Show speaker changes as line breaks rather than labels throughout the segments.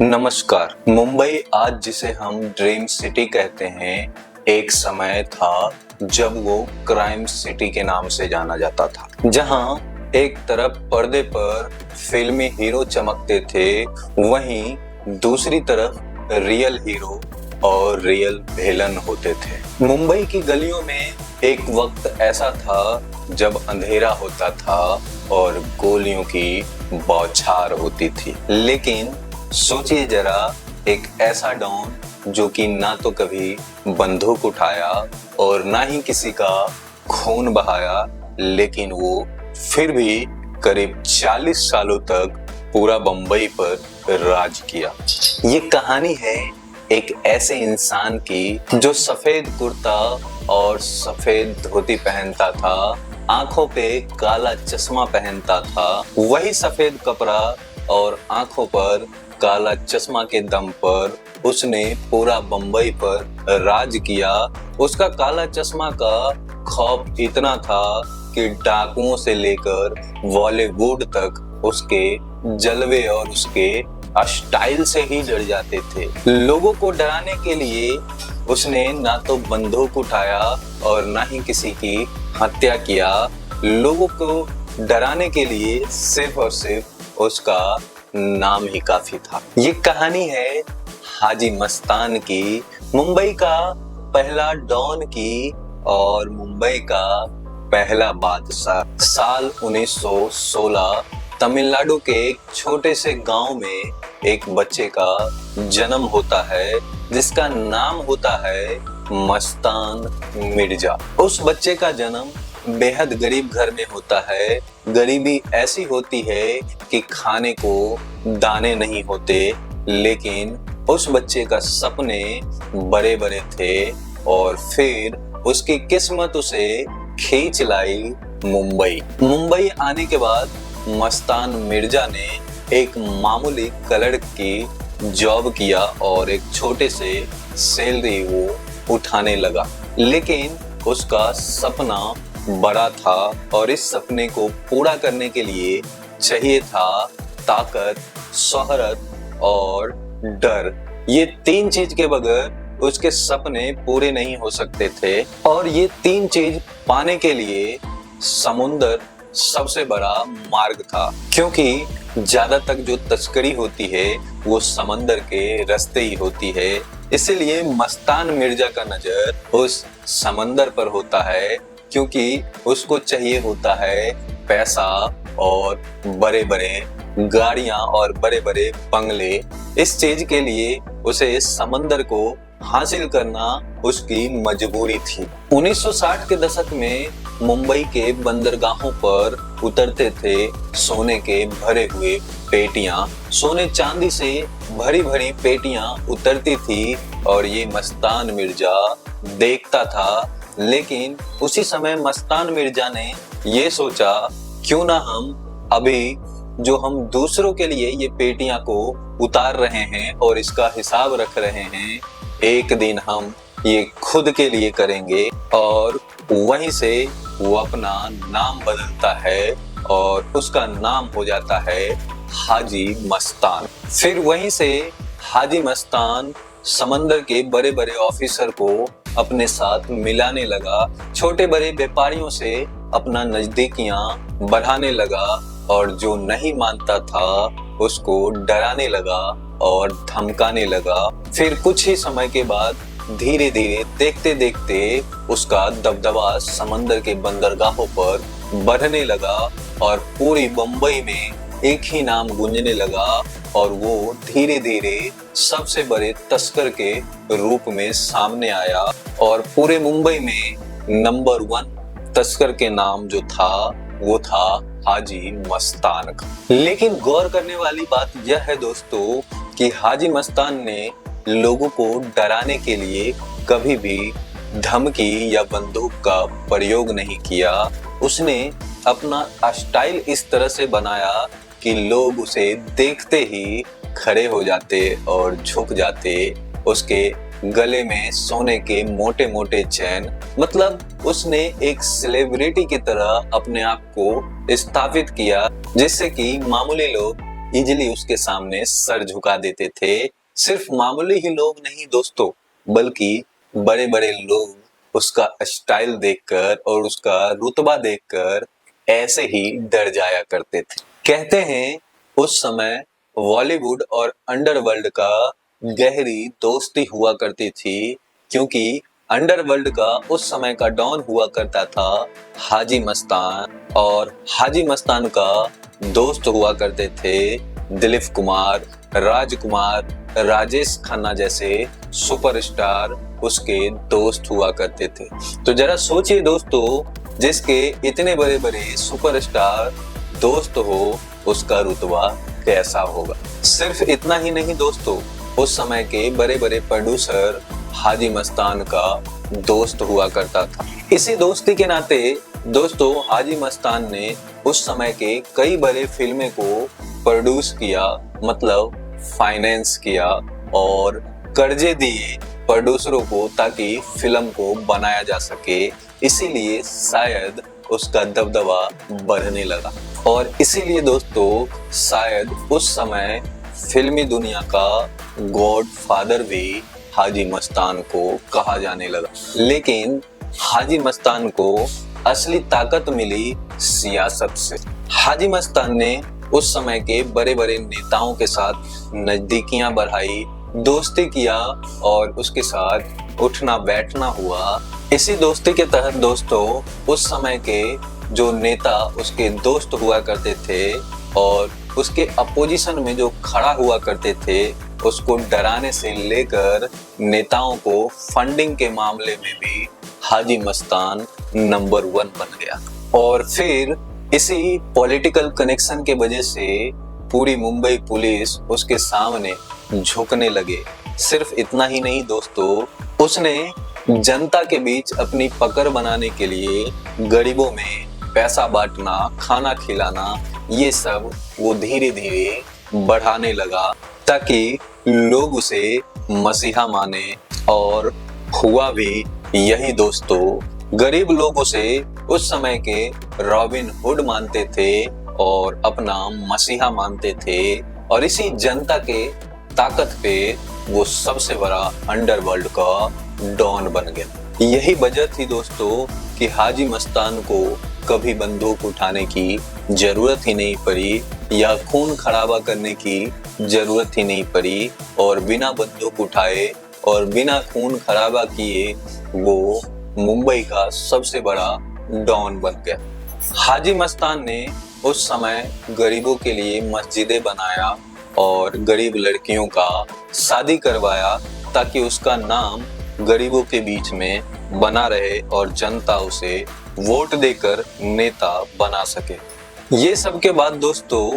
नमस्कार। मुंबई आज जिसे हम ड्रीम सिटी कहते हैं, एक समय था जब वो क्राइम सिटी के नाम से जाना जाता था, जहां एक तरफ पर्दे पर फिल्मी हीरो चमकते थे, वहीं दूसरी तरफ रियल हीरो और रियल विलन होते थे। मुंबई की गलियों में एक वक्त ऐसा था जब अंधेरा होता था और गोलियों की बौछार होती थी। लेकिन सोचिए जरा, एक ऐसा डॉन जो कि ना तो कभी बंदूक उठाया और ना ही किसी का खून बहाया, लेकिन वो फिर भी करीब 40 सालों तक पूरा बंबई पर राज किया। ये कहानी है एक ऐसे इंसान की जो सफेद कुर्ता और सफेद धोती पहनता था, आंखों पे काला चश्मा पहनता था। वही सफेद कपड़ा और आंखों पर काला चश्मा के दम पर उसने पूरा बंबई पर राज किया। उसका काला चश्मा का खौफ इतना था कि डाकुओं से लेकर बॉलीवुड तक उसके जलवे और उसके स्टाइल से ही डर जाते थे। लोगों को डराने के लिए उसने ना तो बंदूक उठाया और ना ही किसी की हत्या किया। लोगों को डराने के लिए सिर्फ और सिर्फ उसका नाम ही काफी था। ये कहानी है हाजी मस्तान की, मुंबई का पहला डॉन की और मुंबई का पहला बादशाह। साल 1916 तमिलनाडु के एक छोटे से गांव में एक बच्चे का जन्म होता है, जिसका नाम होता है मस्तान मिर्जा। उस बच्चे का जन्म बेहद गरीब घर में होता है। गरीबी ऐसी होती है कि खाने को दाने नहीं होते, लेकिन उस बच्चे का सपने बड़े बड़े थे और फिर उसकी किस्मत उसे खींच लाई मुंबई। मुंबई आने के बाद मस्तान मिर्जा ने एक मामूली क्लर्क की जॉब किया और एक छोटे से सैलरी वो उठाने लगा। लेकिन उसका सपना बड़ा था और इस सपने को पूरा करने के लिए चाहिए था ताकत, शोहरत और डर। ये तीन चीज के बगैर उसके सपने पूरे नहीं हो सकते थे और ये तीन चीज पाने के लिए समुंदर सबसे बड़ा मार्ग था, क्योंकि ज्यादा तक जो तस्करी होती है वो समंदर के रास्ते ही होती है। इसलिए मस्तान मिर्जा का नजर उस समंदर पर होता है, क्योंकि उसको चाहिए होता है पैसा और बड़े बड़े गाड़ियां और बड़े बड़े बंगले। इस चीज के लिए उसे समंदर को हासिल करना उसकी मजबूरी थी। 1960 के दशक में मुंबई के बंदरगाहों पर उतरते थे सोने के भरे हुए पेटियां। सोने चांदी से भरी भरी पेटियां उतरती थी और ये मस्तान मिर्जा देखता था। लेकिन उसी समय मस्तान मिर्जा ने ये सोचा, क्यों ना हम अभी जो हम दूसरों के लिए ये पेटियां को उतार रहे हैं और इसका हिसाब रख रहे हैं, एक दिन हम ये खुद के लिए करेंगे। और वहीं से वो अपना नाम बदलता है और उसका नाम हो जाता है हाजी मस्तान। फिर वहीं से हाजी मस्तान समंदर के बड़े बड़े ऑफिसर को अपने साथ मिलाने लगा, छोटे बड़े व्यापारियों से अपना नजदीकियां बढ़ाने लगा और जो नहीं मानता था उसको डराने लगा और धमकाने लगा। फिर कुछ ही समय के बाद धीरे धीरे देखते देखते उसका दबदबा समंदर के बंदरगाहों पर बढ़ने लगा और पूरी बंबई में एक ही नाम गूंजने लगा और वो धीरे धीरे सबसे बड़े तस्कर के रूप में सामने आया और पूरे मुंबई में नंबर 1 तस्कर के नाम जो था वो था हाजी मस्तान का। लेकिन गौर करने वाली बात यह है दोस्तों कि हाजी मस्तान ने लोगों को डराने के लिए कभी भी धमकी या बंदूक का प्रयोग नहीं किया। उसने अपना स्टाइल इस तरह से बनाया कि लोग उसे देखते ही खड़े हो जाते और झुक जाते। उसके गले में सोने के मोटे मोटे चैन, मतलब उसने एक सेलिब्रिटी की तरह अपने आप को स्थापित किया, जिससे कि मामूली लोग इजीली उसके सामने सर झुका देते थे। सिर्फ मामूली ही लोग नहीं दोस्तों, बल्कि बड़े बड़े लोग उसका स्टाइल देखकर और उसका रुतबा देखकर ऐसे ही डर जाया करते थे। कहते हैं उस समय बॉलीवुड और अंडरवर्ल्ड का गहरी दोस्ती हुआ करती थी, क्योंकि अंडरवर्ल्ड का उस समय का डॉन हुआ करता था हाजी मस्तान, और हाजी मस्तान का दोस्त हुआ करते थे दिलीप कुमार, राजकुमार, राजेश खन्ना जैसे सुपरस्टार उसके दोस्त हुआ करते थे। तो जरा सोचिए दोस्तों, जिसके इतने बड़े बड़े सुपरस्टार दोस्त हो उसका रुतबा कैसा होगा। सिर्फ इतना ही नहीं दोस्तों, उस समय के बड़े बड़े प्रोड्यूसर हाजी मस्तान का दोस्त हुआ करता था। इसी दोस्ती के नाते दोस्तों हाजी मस्तान ने उस समय के कई बड़े फिल्में को प्रोड्यूस किया, मतलब फाइनेंस किया और कर्जे दिए प्रोड्यूसरों को ताकि फिल्म को बनाया जा सके। इसीलिए शायद उसका दबदबा बढ़ने लगा, और इसीलिए दोस्तों शायद उस समय फिल्मी दुनिया का गॉड फादर भी हाजी मस्तान को कहा जाने लगा। लेकिन हाजी मस्तान को असली ताकत मिली सियासत से। हाजी मस्तान ने उस समय के बड़े बड़े नेताओं के साथ नजदीकियां बढ़ाई, दोस्ती किया और उसके साथ उठना बैठना हुआ। इसी दोस्ती के तहत दोस्तों उस समय के जो नेता उसके दोस्त हुआ करते थे और उसके अपोजिशन में जो खड़ा हुआ करते थे, उसको डराने से लेकर नेताओं को फंडिंग के मामले में भी हाजी मस्तान नंबर 1 बन गया। और फिर इसी पॉलिटिकल कनेक्शन के वजह से पूरी मुंबई पुलिस उसके सामने झुकने लगे। सिर्फ इतना ही नहीं दोस्तों, उसने जनता के बीच अपनी पकड़ बनाने के लिए गरीबों में पैसा बांटना, खाना खिलाना, ये सब वो धीरे धीरे बढ़ाने लगा ताकि लोग उसे मसीहा माने। और हुआ भी यही दोस्तों, गरीब लोग उसे उस समय के रॉबिन हुड मानते थे और अपना मसीहा मानते थे, और इसी जनता के ताकत पे वो सबसे बड़ा अंडरवर्ल्ड का डॉन बन गया। यही वजह थी दोस्तों कि हाजी मस्तान को कभी बंदूक उठाने की जरूरत ही नहीं पड़ी या खून खराबा करने की जरूरत ही नहीं पड़ी, और बिना बंदूक उठाए और बिना खून खराबा किए वो मुंबई का सबसे बड़ा डॉन बन गया। हाजी मस्तान ने उस समय गरीबों के लिए मस्जिदें बनाया और गरीब लड़कियों का शादी करवाया ताकि उसका नाम गरीबों के बीच में बना रहे और जनता उसे वोट देकर नेता बना सके। ये सब के बाद दोस्तों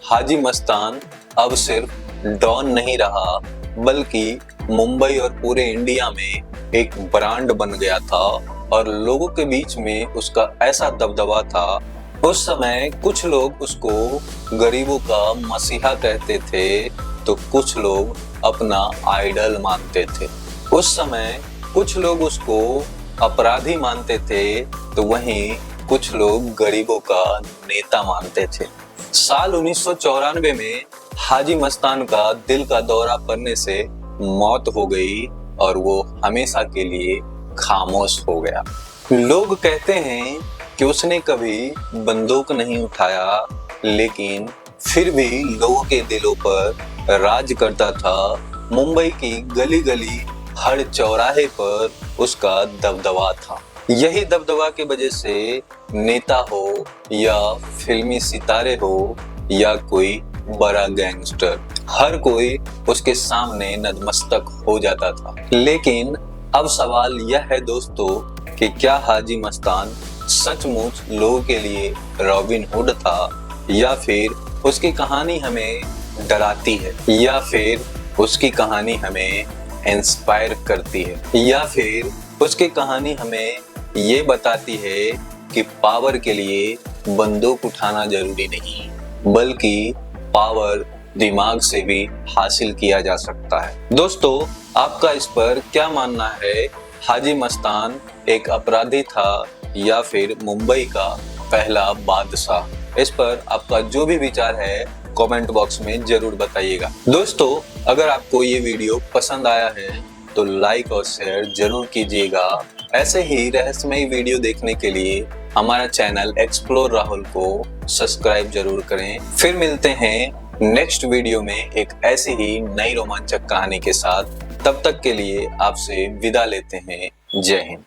हाजी मस्तान अब सिर्फ डॉन नहीं रहा, बल्कि मुंबई और पूरे इंडिया में एक ब्रांड बन गया था और लोगों के बीच में उसका ऐसा दबदबा था। उस समय कुछ लोग उसको गरीबों का मसीहा कहते थे तो कुछ लोग अपना आइडल मानते थे। उस समय कुछ लोग उसको अपराधी मानते थे तो वहीं कुछ लोग गरीबों का नेता मानते थे। साल 1994 में हाजी मस्तान का दिल का दौरा पड़ने से मौत हो गई और वो हमेशा के लिए खामोश हो गया। लोग कहते हैं कि उसने कभी बंदूक नहीं उठाया, लेकिन फिर भी लोगों के दिलों पर राज करता था। मुंबई की गली गली हर चौराहे पर उसका दबदबा था। यही दबदबा की वजह से नेता हो या फिल्मी सितारे हो या कोई बड़ा गैंगस्टर, हर कोई उसके सामने नतमस्तक हो जाता था। लेकिन अब सवाल यह है दोस्तों कि क्या हाजी मस्तान सचमुच लोगों के लिए रॉबिन हुड था, या फिर उसकी कहानी हमें डराती है, या फिर उसकी कहानी हमें इंस्पायर करती है, या फिर उसकी कहानी हमें ये बताती है कि पावर के लिए बंदूक उठाना जरूरी नहीं, बल्कि पावर दिमाग से भी हासिल किया जा सकता है। दोस्तों आपका इस पर क्या मानना है? हाजी मस्तान एक अपराधी था या फिर मुंबई का पहला बादशाह? इस पर आपका जो भी विचार है कमेंट बॉक्स में जरूर बताइएगा। दोस्तों, अगर आपको ये वीडियो पसंद आया है तो लाइक और शेयर जरूर कीजिएगा। ऐसे ही रहस्यमयी वीडियो देखने के लिए हमारा चैनल एक्सप्लोर राहुल को सब्सक्राइब जरूर करें। फिर मिलते हैं नेक्स्ट वीडियो में एक ऐसी ही नई रोमांचक कहानी के साथ। तब तक के लिए आपसे विदा लेते हैं। जय हिंद।